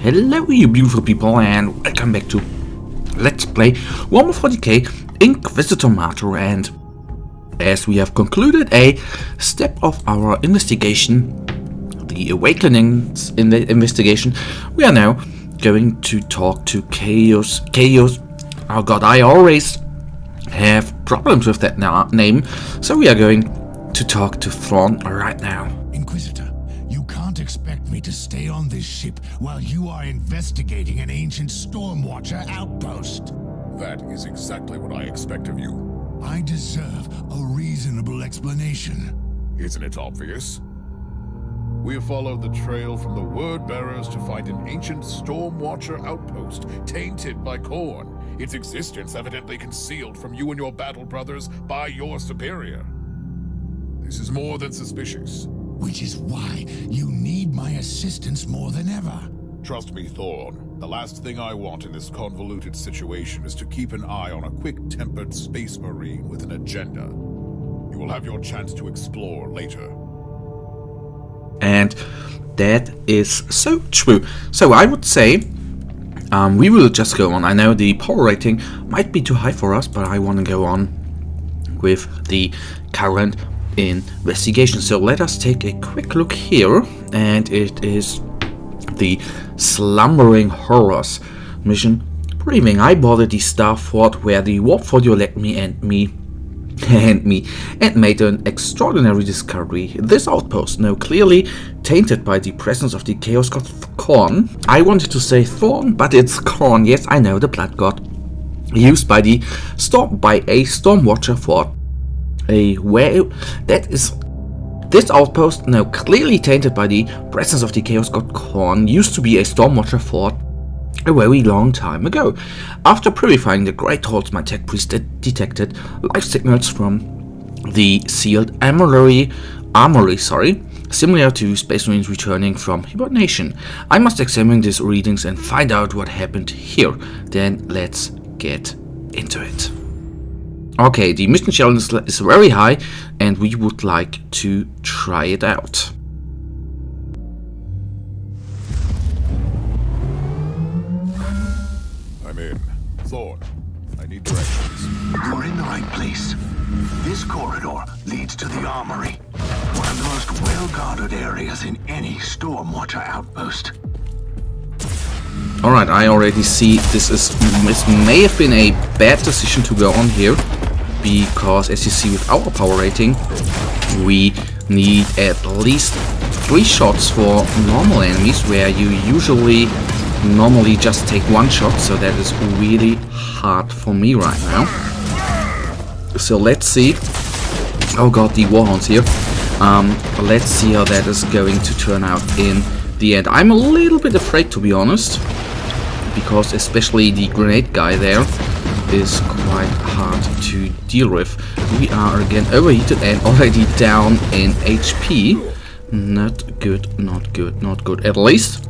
Hello you beautiful people and welcome back to Let's Play Warhammer 40k Inquisitor Martyr, and as we have concluded a step of our investigation, the Awakenings in the investigation, we are now going to talk to Chaos. Oh god, I always have problems with that name, so we are going to talk to Thrawn right now. Inquisitor, you can't expect me to stay on this ship while you are investigating an ancient Stormwatcher outpost. That is exactly what I expect of you. I deserve a reasonable explanation. Isn't it obvious? We have followed the trail from the word bearers to find an ancient Stormwatcher outpost tainted by Khorne, its existence evidently concealed from you and your battle brothers by your superior. This is more than suspicious. Which is why you need my assistance more than ever. Trust me, Thorn. The last thing I want in this convoluted situation is to keep an eye on a quick-tempered space marine with an agenda. You will have your chance to explore later. And that is so true. So I would say we will just go on. I know the power rating might be too high for us, but I want to go on with the current investigation. So let us take a quick look here, and it is the Slumbering Horrors mission briefing. I boarded the Star Fort where the warp Fordio led me and made an extraordinary discovery. This outpost, now clearly tainted by the presence of the Chaos God Khorne. I wanted to say Thorn, but it's Khorne. Yes, I know, the Blood God, used by a Stormwatcher for this outpost, now clearly tainted by the presence of the Chaos God Khorne, used to be a Stormwatcher fort a very long time ago. After purifying the Great Halls, my tech priest detected life signals from the sealed armory, similar to Space Marines returning from hibernation. I must examine these readings and find out what happened here. Then let's get into it. Okay, the mission challenge is very high, and we would like to try it out. I'm in. Thorn, I need directions. You're in the right place. This corridor leads to the armory, one of the most well-guarded areas in any Stormwatcher outpost. Alright, I already see this may have been a bad decision to go on here, because as you see with our power rating, we need at least 3 shots for normal enemies, where you normally just take 1 shot, so that is really hard for me right now. So let's see. Oh god, the warhounds here. Let's see how that is going to turn out in the end. I'm a little bit afraid, to be honest, because especially the grenade guy there is quite hard to deal with. We are again overheated and already down in HP. Not good, not good, not good. At least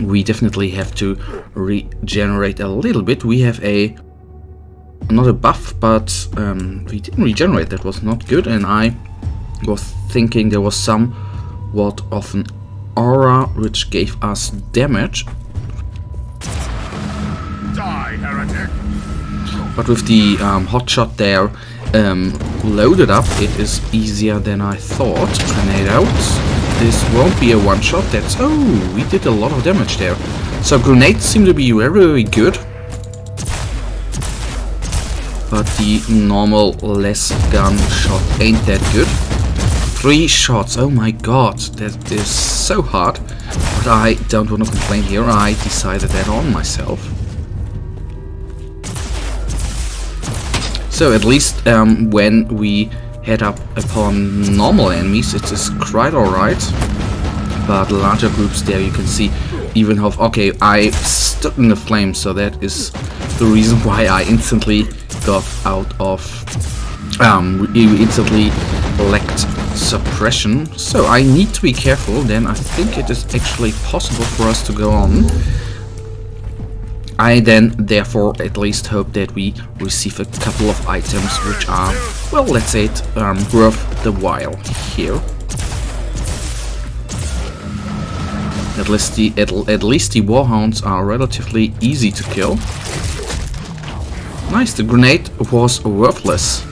we definitely have to regenerate a little bit. We have not a buff, but we didn't regenerate. That was not good, and I was thinking there was somewhat of an aura which gave us damage. Die, heretic! But with the hotshot there loaded up, it is easier than I thought. Grenade out. This won't be a one-shot. Oh, we did a lot of damage there. So grenades seem to be very, very good. But the normal less gun shot ain't that good. 3 shots. Oh my god, that is so hard. But I don't want to complain here. I decided that on myself. So at least when we head up upon normal enemies, it is quite alright. But larger groups there, you can see even how... Okay, I stood in the flames, so that is the reason why I instantly got out of... instantly lacked suppression. So I need to be careful. Then I think it is actually possible for us to go on. I then, therefore, at least hope that we receive a couple of items which are, well, let's say it, worth the while here. At least the warhounds are relatively easy to kill. Nice, the grenade was worthless.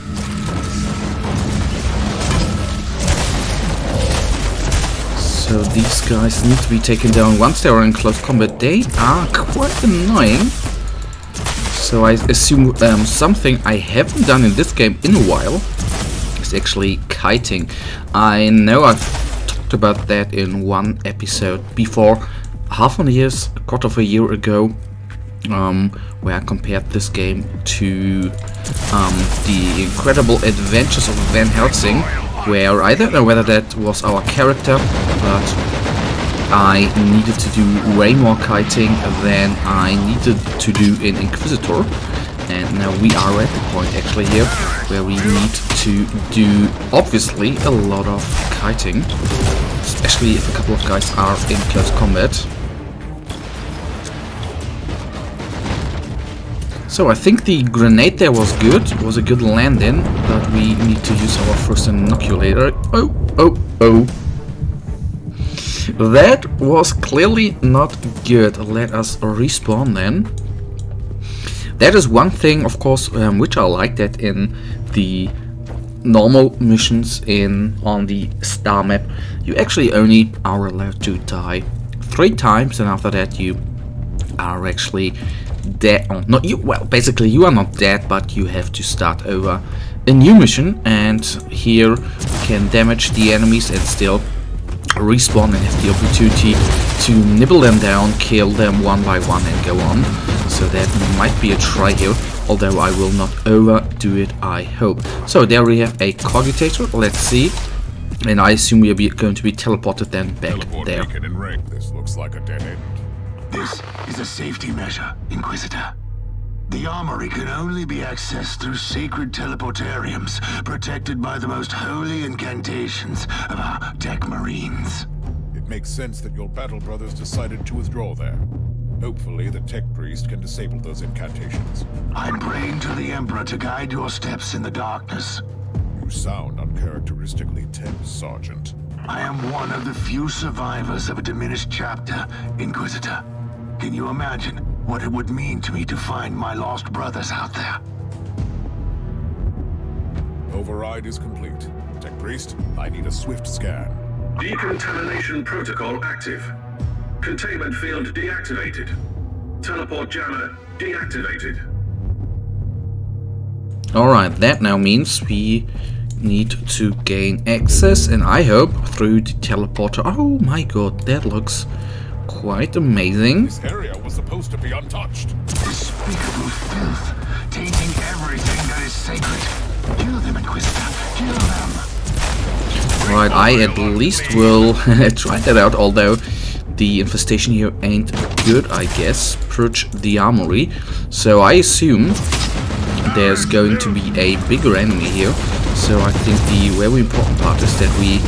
So these guys need to be taken down once they are in close combat. They are quite annoying. So I assume something I haven't done in this game in a while is actually kiting. I know I've talked about that in one episode before, a quarter of a year ago, where I compared this game to the Incredible Adventures of Van Helsing, where I don't know whether that was our character, but I needed to do way more kiting than I needed to do in Inquisitor. And now we are at the point actually here where we need to do obviously a lot of kiting, especially if a couple of guys are in close combat. So I think the grenade there was good, was a good land-in, but we need to use our first inoculator. Oh. That was clearly not good. Let us respawn then. That is one thing, of course, which I like, that in the normal missions on the star map, you actually only are allowed to die 3 times, and after that you are actually dead. Not you. Well, basically you are not dead, but you have to start over a new mission. And here we can damage the enemies and still respawn and have the opportunity to nibble them down, kill them one by one, and go on. So that might be a try here, although I will not overdo it, I hope. So there we have a cogitator. Let's see. And I assume we are going to be teleported then back there. This looks like a dead end. This is a safety measure, Inquisitor. The armory can only be accessed through sacred teleportariums, protected by the most holy incantations of our tech marines. It makes sense that your battle brothers decided to withdraw there. Hopefully the tech priest can disable those incantations. I'm praying to the Emperor to guide your steps in the darkness. You sound uncharacteristically tense, Sergeant. I am one of the few survivors of a diminished chapter, Inquisitor. Can you imagine what it would mean to me to find my lost brothers out there? Override is complete. Tech priest, I need a swift scan. Decontamination protocol active. Containment field deactivated. Teleport jammer deactivated. Alright, that now means we need to gain access, and I hope through the teleporter. Oh my god, that looks quite amazing. This area was supposed to be untouched. Despicable filth, tainting everything that is sacred. Kill them, Inquisitor. Kill them. Right, I at least will try that out, although the infestation here ain't good, I guess. Purge the armory. So I assume there's going to be a bigger enemy here. So I think the very important part is that we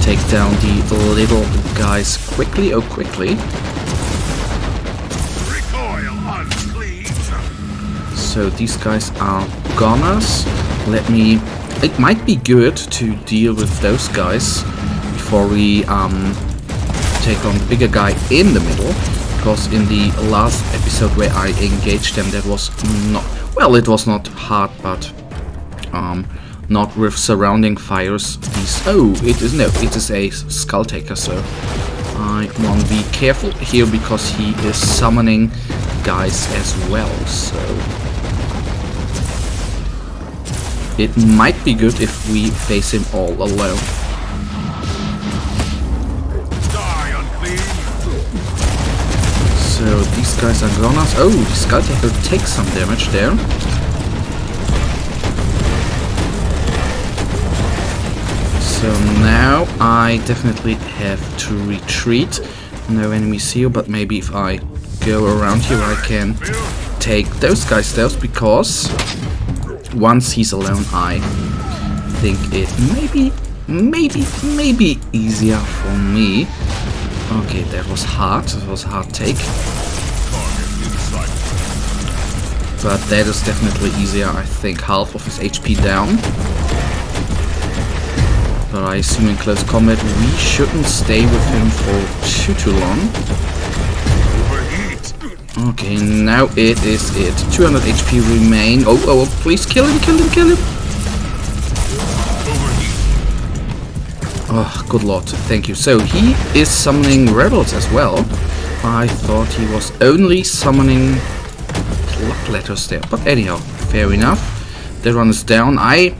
take down the little guys quickly. Oh, quickly. So these guys are goners. It might be good to deal with those guys before we take on the bigger guy in the middle, because in the last episode where I engaged them, that was not, well, it was not hard, but not with surrounding fires. It is a skull taker, so I want to be careful here because he is summoning guys as well, so it might be good if we face him all alone. So these guys are goners. Oh, the skull taker takes some damage there. So now I definitely have to retreat. No enemies here, but maybe if I go around here I can take those guys down, because once he's alone I think it may be easier for me. Okay, that was hard. That was a hard take. But that is definitely easier. I think half of his HP down. But I assume in close combat we shouldn't stay with him for too long. Okay, now it is it. 200 HP remain. Oh, please kill him, kill him, kill him. Oh, good lord, thank you. So he is summoning rebels as well. I thought he was only summoning bloodletters there. But anyhow, fair enough. That one is down. I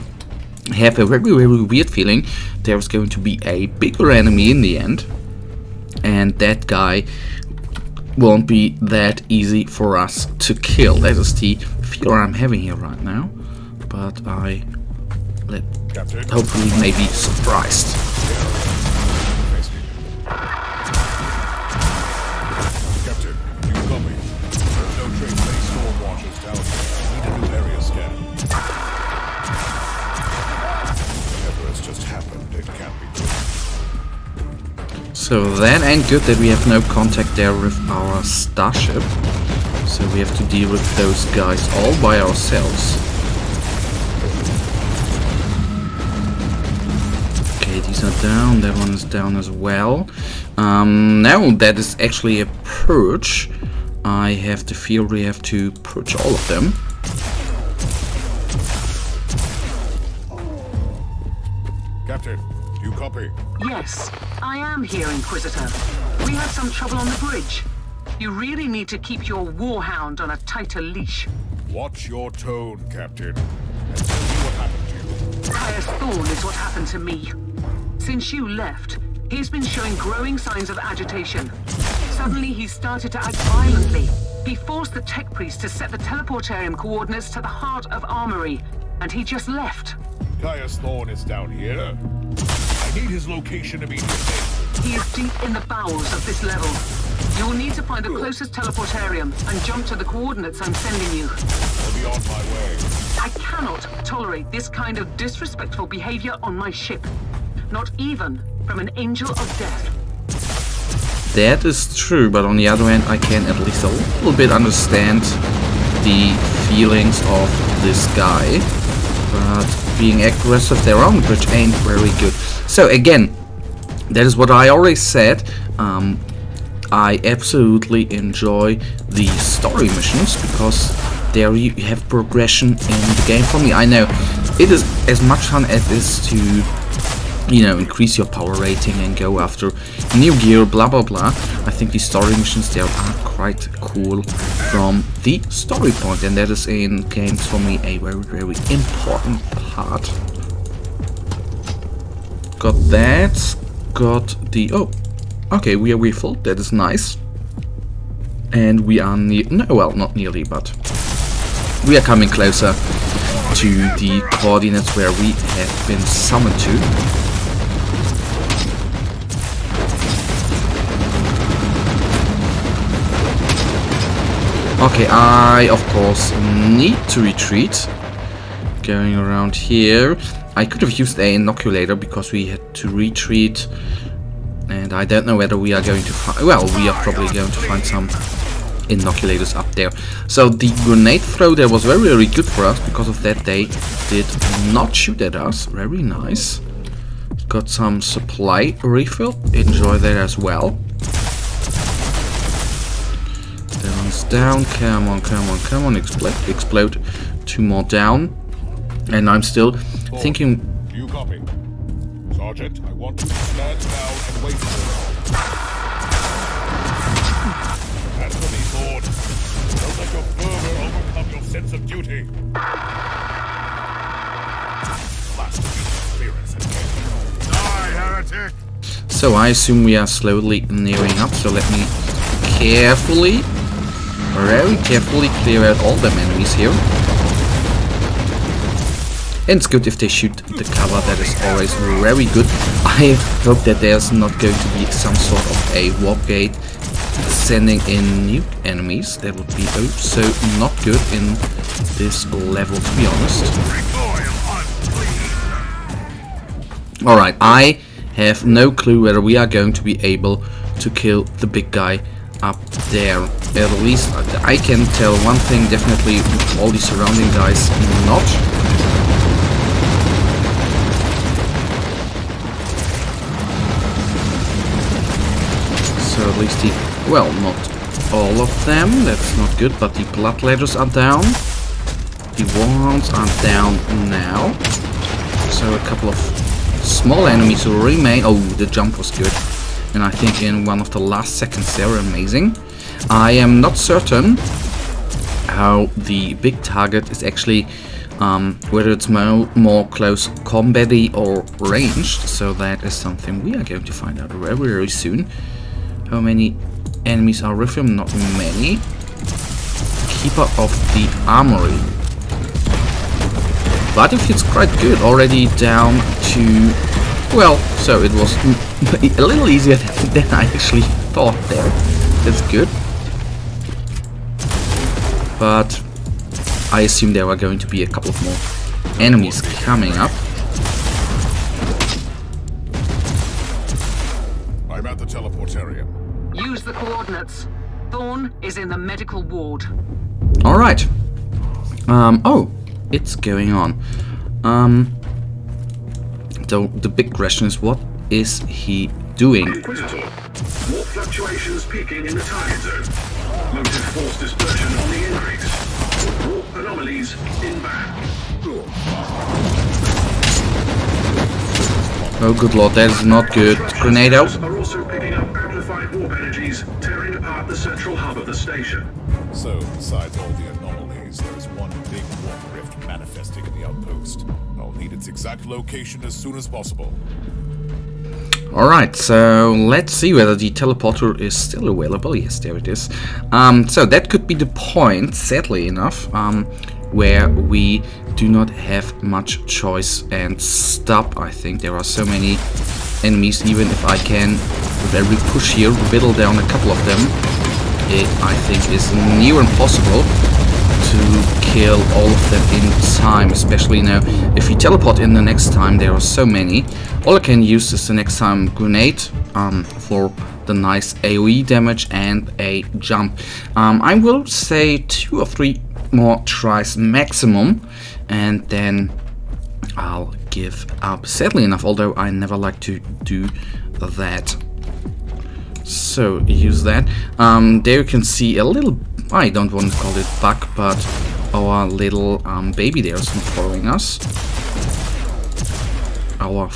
have a very, very weird feeling there's going to be a bigger enemy in the end. And that guy won't be that easy for us to kill. That is the feeling I'm having here right now. But hopefully may be surprised. Captain, you copy? There's no trace of any storm watchers down here. Need a new area scan. Whatever has just happened, it can't be good. So that ain't good that we have no contact there with our starship. So we have to deal with those guys all by ourselves. Okay, these are down. That one is down as well. Now that is actually a purge. I have the feel we have to purge all of them. Captain, you copy? Yes, I am here, Inquisitor. We had some trouble on the bridge. You really need to keep your warhound on a tighter leash. Watch your tone, Captain, and tell me what happened to you. Caius Thorn is what happened to me. Since you left, he's been showing growing signs of agitation. Suddenly, he started to act violently. He forced the tech priest to set the teleportarium coordinates to the heart of Armory, and he just left. Caius Thorn is down here. I need his location immediately. He is deep in the bowels of this level. You will need to find the closest teleportarium and jump to the coordinates I'm sending you. I'll be on my way. I cannot tolerate this kind of disrespectful behavior on my ship. Not even from an angel of death. That is true, but on the other hand, I can at least a little bit understand the feelings of this guy. But being aggressive there on the bridge ain't very good. So again, that is what I already said. I absolutely enjoy the story missions because there you have progression in the game. For me, I know it is as much fun as it is to, you know, increase your power rating and go after new gear, blah blah blah. I think the story missions there are quite cool from the story point, and that is in games for me a very, very important part. Got that. Got the okay, we are refilled. That is nice. And we are well, not nearly, but we are coming closer to the coordinates where we have been summoned to. Okay, I of course need to retreat. Going around here. I could have used an inoculator because we had to retreat. And I don't know whether we are going to find... Well, we are probably going to find some inoculators up there. So the grenade throw there was very, very good for us. Because of that, they did not shoot at us. Very nice. Got some supply refill. Enjoy that as well. That one's down. Come on, come on, come on. Explode, explode. 2 more down. And I'm still thinking... You copy? Sergeant, I want you to stand down and wait for me. As for me, Thorn, don't let your fervor overcome your sense of duty. Last clearance and die, heretic! So I assume we are slowly nearing up, so let me carefully, very carefully clear out all the enemies here. And it's good if they shoot the cover, that is always very good. I hope that there's not going to be some sort of a warp gate sending in new enemies. That would be so not good in this level, to be honest. Alright, I have no clue whether we are going to be able to kill the big guy up there. At least I can tell one thing definitely with all the surrounding guys, not. at least the... well, not all of them. That's not good, but the blood ladders are down. The warhounds are down now. So a couple of small enemies will remain. Oh, the jump was good. And I think in one of the last seconds there, amazing. I am not certain how the big target is actually, whether it's more close combat-y or ranged. So that is something we are going to find out very, very soon. How many enemies are with him? Not many. Keeper of the Armory. But it feels quite good, already down to... well, so it was a little easier than I actually thought there. That's good. But I assume there are going to be a couple of more enemies coming up. I'm at the teleportarium. Use the coordinates. Thorn is in the medical ward. Alright. Oh, it's going on. The big question is, what is he doing? Inquisitor. Warp fluctuations peaking in the target zone. Motive force dispersion on the increase. Warp anomalies inbound. Oh, good lord, that is not good. Grenado. Are also picking up amplified warp energies, tearing apart the central hub of the station. So, besides all the anomalies, there's one big warp rift manifesting in the outpost. I'll need its exact location as soon as possible. Alright, so let's see whether the teleporter is still available. Yes, there it is. So that could be the point, sadly enough, where we do not have much choice and stop. I think there are so many enemies, even if I can, with every push here, whittle down a couple of them, it, I think, is near impossible to kill all of them in time, especially now if we teleport in the next time. There are so many. All I can use is the next time grenade for the nice AoE damage and a jump. I will say 2 or 3 more tries maximum, and then I'll give up, sadly enough, although I never like to do that. So use that. There you can see a little, I don't want to call it bug, but our little baby there is not following us. Our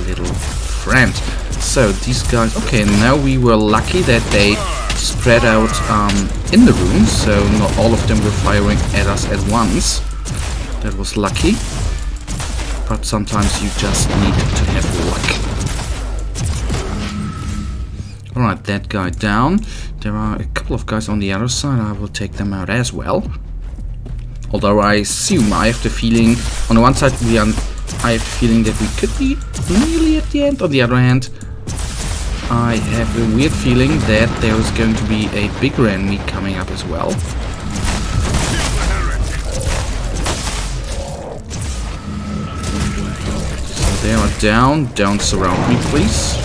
little friend. So these guys, okay, now we were lucky that they spread out in the room, so not all of them were firing at us at once. That was lucky, but sometimes you just need to have luck. Alright, that guy down. There are a couple of guys on the other side. I will take them out as well. Although I assume, I have the feeling, on the one side I have the feeling that we could be nearly at the end. On the other hand, I have a weird feeling that there is going to be a bigger enemy coming up as well. So they are down. Don't surround me, please.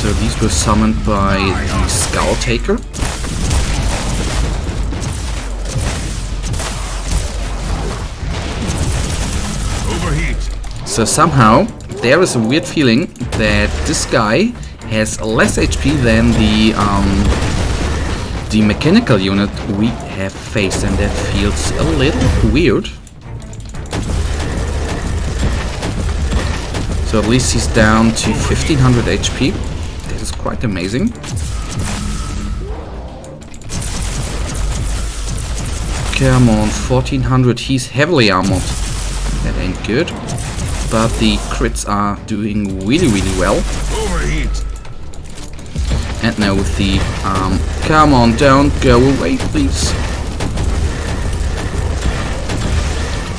So these were summoned by the Skull Taker. Overheat. So somehow there is a weird feeling that this guy has less HP than the mechanical unit we have faced, and that feels a little weird. So at least he's down to 1500 HP. That is quite amazing. Come on, 1400. He's heavily armored. That ain't good. But the crits are doing really, really well. Overheat. And now with the come on, don't go away, please.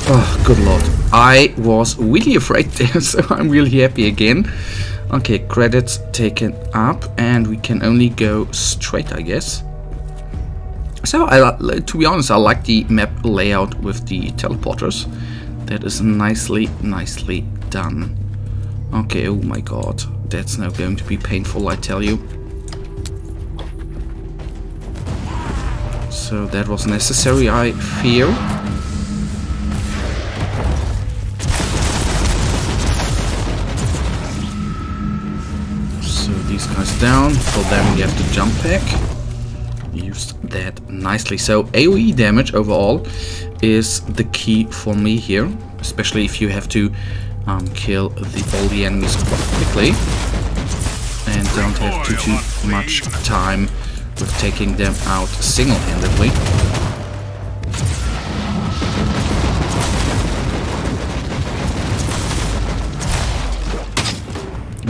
Oh, good lord. I was really afraid there, so I'm really happy again. Okay, credits taken up, and we can only go straight, I guess. So, to be honest, I like the map layout with the teleporters. That is nicely done. Okay, oh my god. That's now going to be painful, I tell you. So that was necessary, I fear. down. For them we have the jump pack. Used that nicely. So AoE damage overall is the key for me here, especially if you have to kill all the enemies quite quickly and don't have too much time with taking them out single-handedly.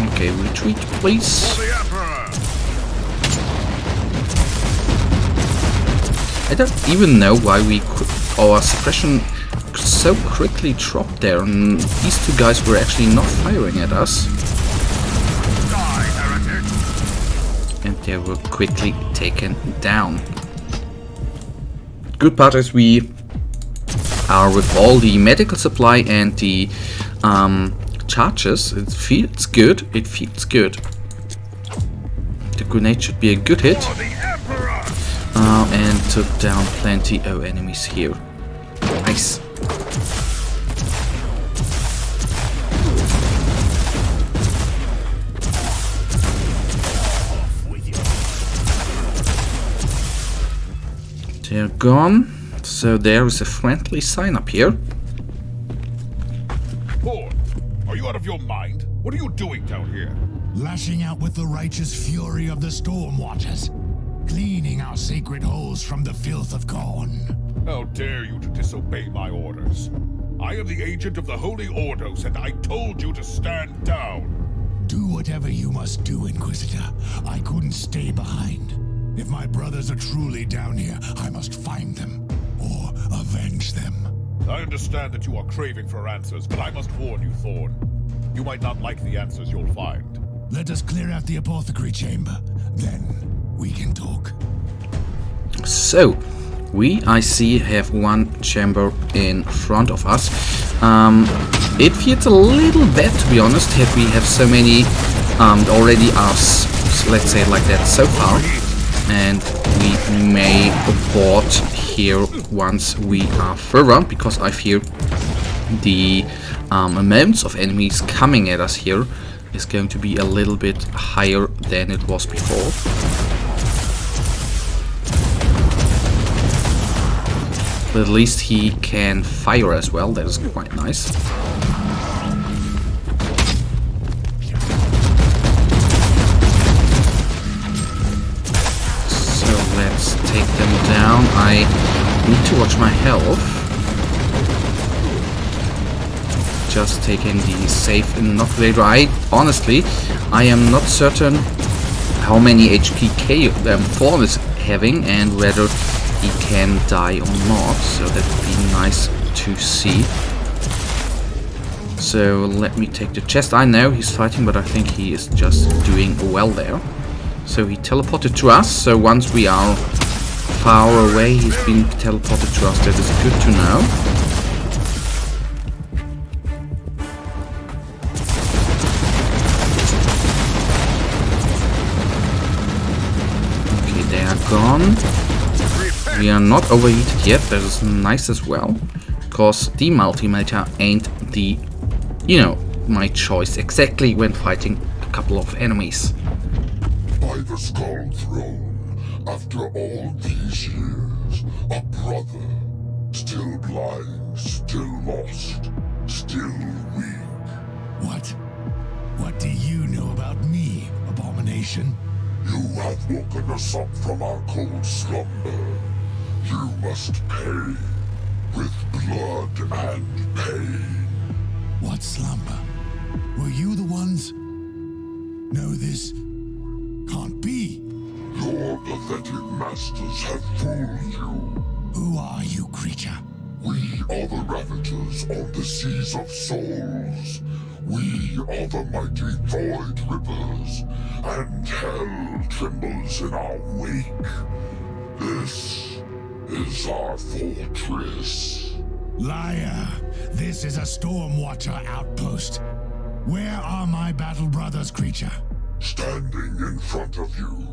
Okay, retreat, please. I don't even know why our suppression so quickly dropped there, and these two guys were actually not firing at us. And they were quickly taken down. Good part is we are with all the medical supply and the charges. It feels good. It feels good. The grenade should be a good hit. And took down plenty of enemies here. Nice. They're gone. So there is a friendly sign up here. Horn, are you out of your mind? What are you doing down here? Lashing out with the righteous fury of the Storm Watchers. Cleaning our sacred halls from the filth of Khorne. How dare you to disobey my orders? I am the agent of the Holy Ordos, and I told you to stand down. Do whatever you must do, Inquisitor. I couldn't stay behind. If my brothers are truly down here, I must find them, or avenge them. I understand that you are craving for answers, but I must warn you, Thorn. You might not like the answers you'll find. Let us clear out the apothecary chamber, then we can talk. So, I see, have one chamber in front of us. It feels a little bad, to be honest, that we have so many already us, let's say it like that, so far. And we may abort here once we are further, because I fear the amounts of enemies coming at us here is going to be a little bit higher than it was before. But at least he can fire as well, that is quite nice. Let's take them down. I need to watch my health. Just taking the safe inoculator. Honestly, I am not certain how many HPK Thorn is having and whether he can die or not. So that would be nice to see. So let me take the chest. I know he's fighting, but I think he is just doing well there. So he teleported to us, so once we are far away, he's being teleported to us. That is good to know. Okay, they are gone. We are not overheated yet, that is nice as well. Because the multimeter ain't the, my choice exactly when fighting a couple of enemies. By the Skull Throne, after all these years, a brother, still blind, still lost, still weak. What do you know about me, Abomination? You have woken us up from our cold slumber. You must pay, with blood and pain. What slumber? Were you the ones? No, this can't be. Your pathetic masters have fooled you. Who are you, creature? We are the Ravagers on the Seas of Souls. We are the mighty Void Rippers, and hell trembles in our wake. This is our fortress. Liar! This is a Stormwatcher outpost. Where are my battle brothers, creature? Standing in front of you.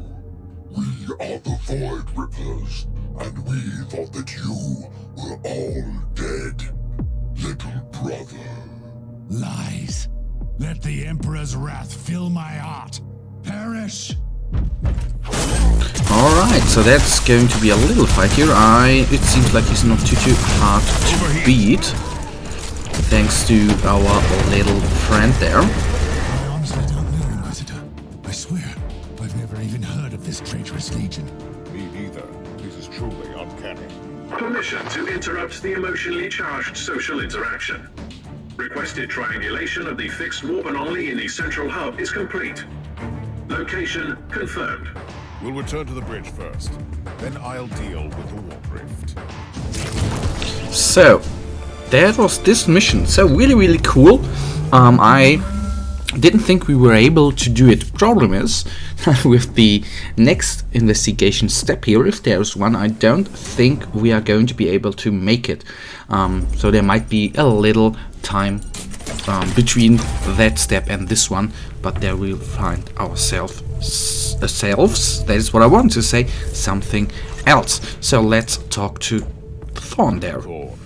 We are the Void Rippers, and we thought that you were all dead. Little brother. Lies. Let the Emperor's wrath fill my heart. Perish Alright, so that's going to be a little fight here. It seems like he's not too hard to beat. Thanks to our little friend there. I honestly don't know, Inquisitor. I swear, I've never even heard of this traitorous legion. Me neither. This is truly uncanny. Permission to interrupt the emotionally charged social interaction. Requested triangulation of the fixed warp anomaly in the central hub is complete. Location confirmed. We'll return to the bridge first. Then I'll deal with the warp rift. So, that was this mission. So really cool. I didn't think we were able to do it. Problem is, with the next investigation step here, if there's one, I don't think we are going to be able to make it. So there might be a little time between that step and this one, but there we'll find ourselves, that is what I want to say, something else. So let's talk to Thorn there. Thorn,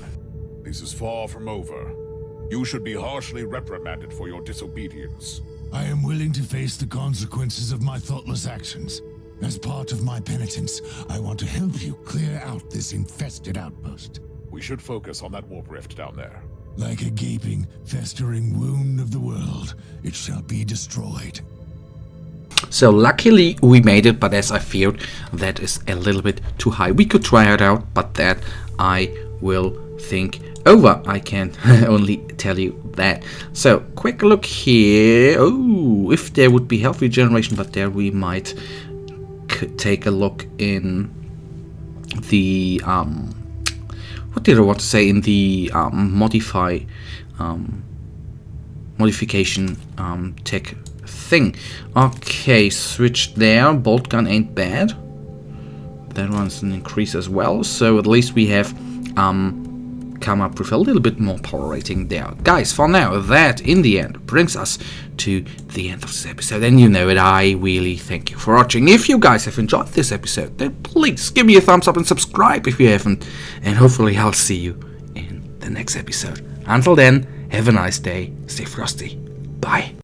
this is far from over. You should be harshly reprimanded for your disobedience. I am willing to face the consequences of my thoughtless actions. As part of my penitence, I want to help you clear out this infested outpost. We should focus on that warp rift down there. Like a gaping, festering wound of the world, it shall be destroyed. So luckily we made it, but as I feared, that is a little bit too high. We could try it out, but that I will think over. I can only tell you that. So quick look here. Oh, if there would be health regeneration, but there we might take a look in the what did I want to say, in the modification tech thing. Okay, switch there. Bolt gun ain't bad. That one's an increase as well, so at least we have come up with a little bit more power rating there. Guys, for now, that in the end brings us to the end of this episode, and you know it, I really thank you for watching. If you guys have enjoyed this episode, then please give me a thumbs up and subscribe if you haven't, and hopefully I'll see you in the next episode. Until then, have a nice day, stay frosty, bye.